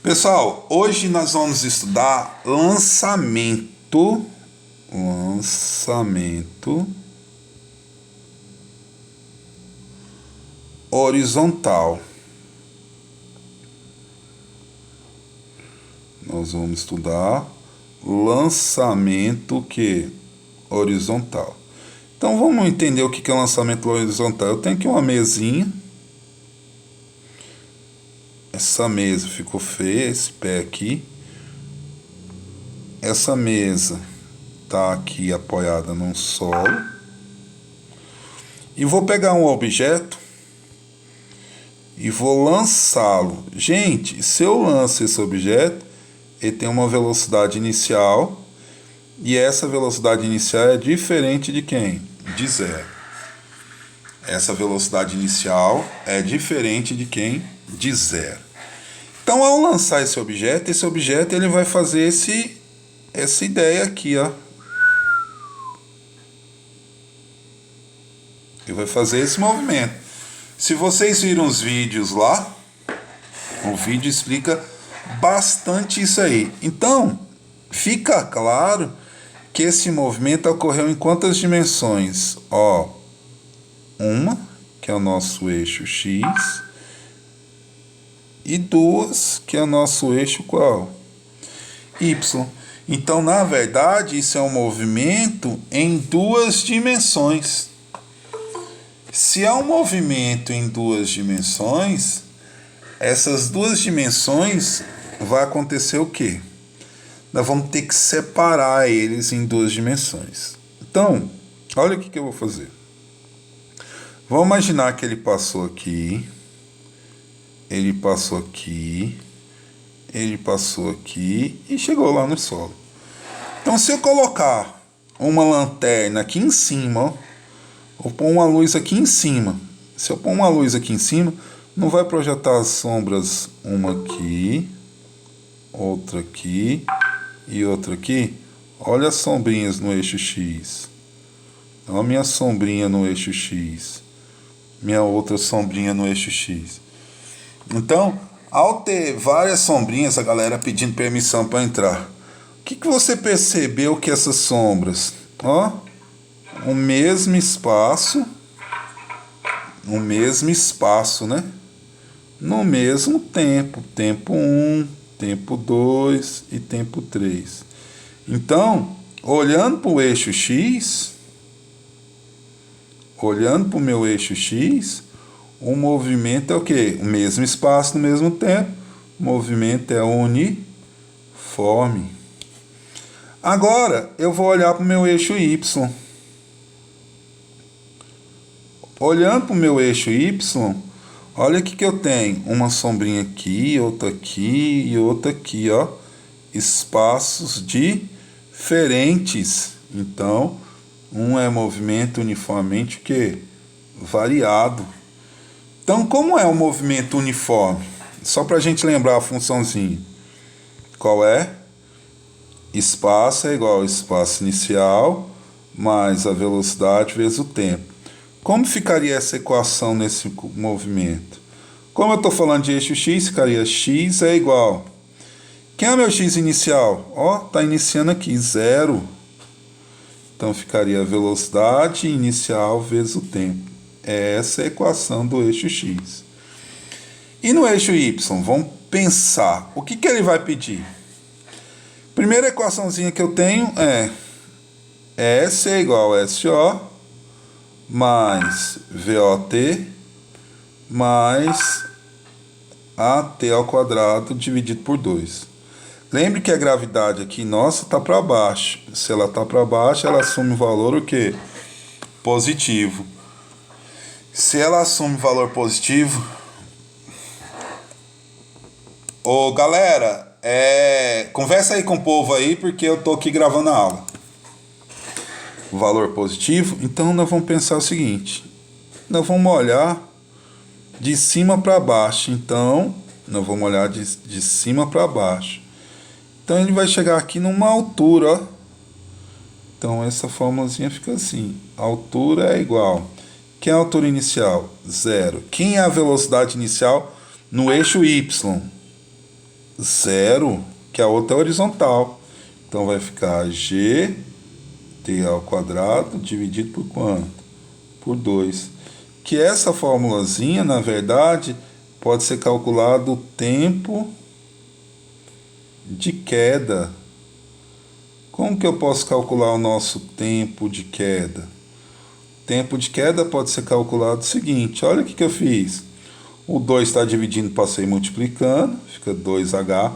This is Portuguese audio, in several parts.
Pessoal, hoje nós vamos estudar lançamento horizontal. Nós vamos estudar lançamento horizontal. Então vamos entender o que é lançamento horizontal. Eu tenho aqui uma mesinha. Essa mesa ficou feia, esse pé aqui. Essa mesa tá aqui apoiada num solo. E vou pegar um objeto e vou lançá-lo. Gente, se eu lanço esse objeto, ele tem uma velocidade inicial. E essa velocidade inicial é diferente de quem? De zero. Essa velocidade inicial é diferente de quem? De zero. Então, ao lançar esse objeto ele vai fazer essa ideia aqui, ó. Ele vai fazer esse movimento. Se vocês viram os vídeos lá, o vídeo explica bastante isso aí. Então, fica claro que esse movimento ocorreu em quantas dimensões? Ó, uma, que é o nosso eixo X, e duas, que é o nosso eixo qual? Y. Então, na verdade, isso é um movimento em duas dimensões. Se é um movimento em duas dimensões, essas duas dimensões vai acontecer o quê? Nós vamos ter que separar eles em duas dimensões. Então, olha o que eu vou fazer. Vamos imaginar que ele passou aqui, ele passou aqui, ele passou aqui e chegou lá no solo. Então, se eu colocar uma lanterna aqui em cima, ó, ou pôr uma luz aqui em cima, se eu pôr uma luz aqui em cima, não vai projetar as sombras, uma aqui, outra aqui e outra aqui. Olha as sombrinhas no eixo X. Olha a minha sombrinha no eixo X. Minha outra sombrinha no eixo X. Então, ao ter várias sombrinhas, a galera pedindo permissão para entrar. O que você percebeu que essas sombras? Ó, o mesmo espaço, né? No mesmo tempo. Tempo 1, tempo 2 e tempo 3. Então, olhando para o eixo X, olhando para o meu eixo X, o movimento é o quê? O mesmo espaço no mesmo tempo. O movimento é uniforme. Agora, eu vou olhar para o meu eixo Y. Olhando para o meu eixo Y, olha aqui que eu tenho. Uma sombrinha aqui, outra aqui e outra aqui, ó. Espaços diferentes. Então, um é movimento uniformemente o quê? Variado. Então, como é o movimento uniforme? Só para a gente lembrar a funçãozinha. Qual é? Espaço é igual ao espaço inicial mais a velocidade vezes o tempo. Como ficaria essa equação nesse movimento? Como eu estou falando de eixo X, ficaria x é igual. Quem é o meu x inicial? Ó, está iniciando aqui, 0. Então ficaria a velocidade inicial vezes o tempo. Essa é a equação do eixo X. E no eixo Y, vamos pensar. O que ele vai pedir? Primeira equaçãozinha que eu tenho é S é igual a SO mais VOT mais AT ao quadrado dividido por 2. Lembre que a gravidade aqui, nossa, está para baixo. Se ela está para baixo, ela assume o valor o quê? Positivo. Se ela assume valor positivo... Ô, galera, conversa aí com o povo aí, porque eu tô aqui gravando a aula. Valor positivo, então nós vamos pensar o seguinte. Nós vamos olhar de cima para baixo. Então, nós vamos olhar de cima para baixo. Então, ele vai chegar aqui numa altura, ó. Então, essa formulazinha fica assim. A altura é igual. Quem é a altura inicial? 0. Quem é a velocidade inicial no eixo Y? 0, que a outra é horizontal. Então vai ficar gt ao quadrado dividido por quanto? Por 2. Que essa formulazinha, na verdade, pode ser calculado o tempo de queda. Como que eu posso calcular o nosso tempo de queda? O tempo de queda pode ser calculado o seguinte, olha o que eu fiz. O 2 está dividindo, passei multiplicando, fica 2h.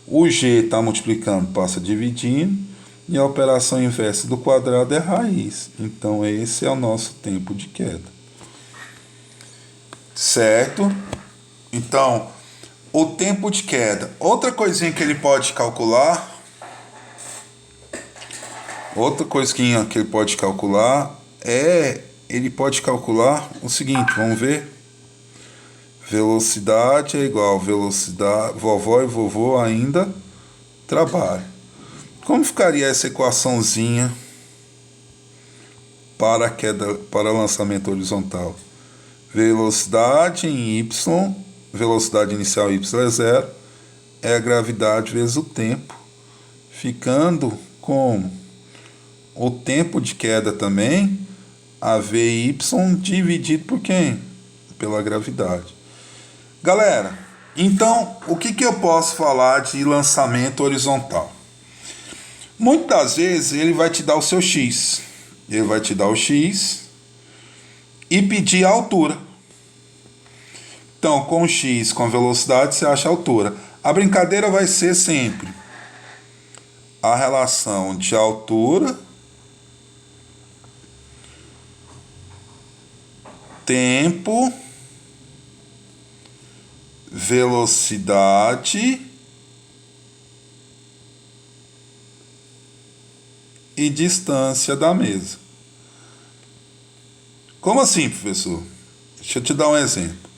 O g está multiplicando, passa dividindo. E a operação inversa do quadrado é raiz. Então, esse é o nosso tempo de queda. Certo? Então, o tempo de queda. Outra coisinha que ele pode calcular. Ele pode calcular o seguinte, vamos ver. Velocidade é igual a velocidade. Vovó e vovô ainda trabalham. Como ficaria essa equaçãozinha para lançamento horizontal? Velocidade em y, velocidade inicial y é 0, é a gravidade vezes o tempo, ficando com o tempo de queda também, a vy dividido por quem? Pela gravidade. Galera, então, o que eu posso falar de lançamento horizontal? Muitas vezes ele vai te dar o seu x. Ele vai te dar o x e pedir a altura. Então, com x, com velocidade, você acha a altura. A brincadeira vai ser sempre a relação de altura, tempo, velocidade e distância da mesa. Como assim, professor? Deixa eu te dar um exemplo.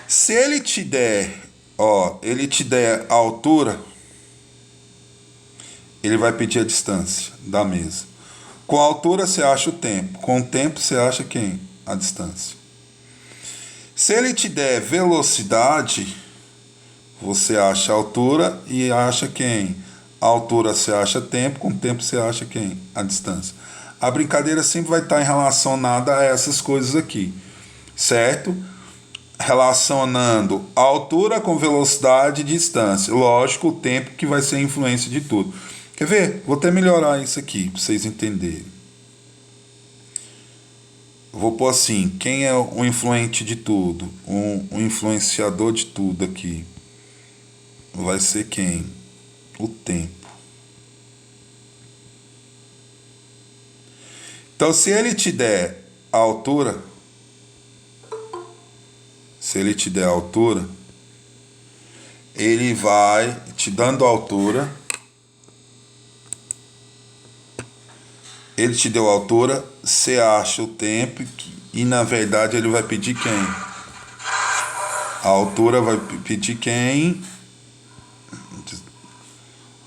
Se ele te der, a altura, ele vai pedir a distância da mesa. Com a altura você acha o tempo, com o tempo você acha quem? A distância. Se ele te der velocidade, você acha a altura e acha quem? A altura você acha tempo, com o tempo você acha quem? A distância. A brincadeira sempre vai estar relacionada a essas coisas aqui, certo? Relacionando a altura com velocidade e distância. Lógico, o tempo que vai ser a influência de tudo. Quer ver? Vou até melhorar isso aqui, para vocês entenderem. Vou pôr assim, quem é o influente de tudo? O influenciador de tudo aqui. Vai ser quem? O tempo. Então, se ele te der a altura, ele vai te dando a altura. Ele te deu a altura, você acha o tempo e, na verdade, ele vai pedir quem? A altura vai pedir quem?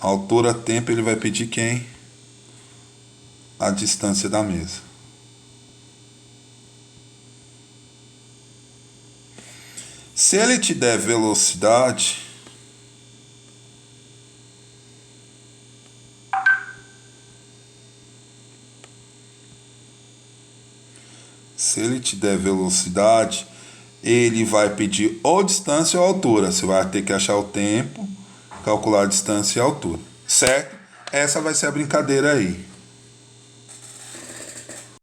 A altura, tempo, ele vai pedir quem? A distância da mesa. Se ele te der velocidade, ele vai pedir ou distância ou altura. Você vai ter que achar o tempo, calcular a distância e a altura, certo? Essa vai ser a brincadeira aí.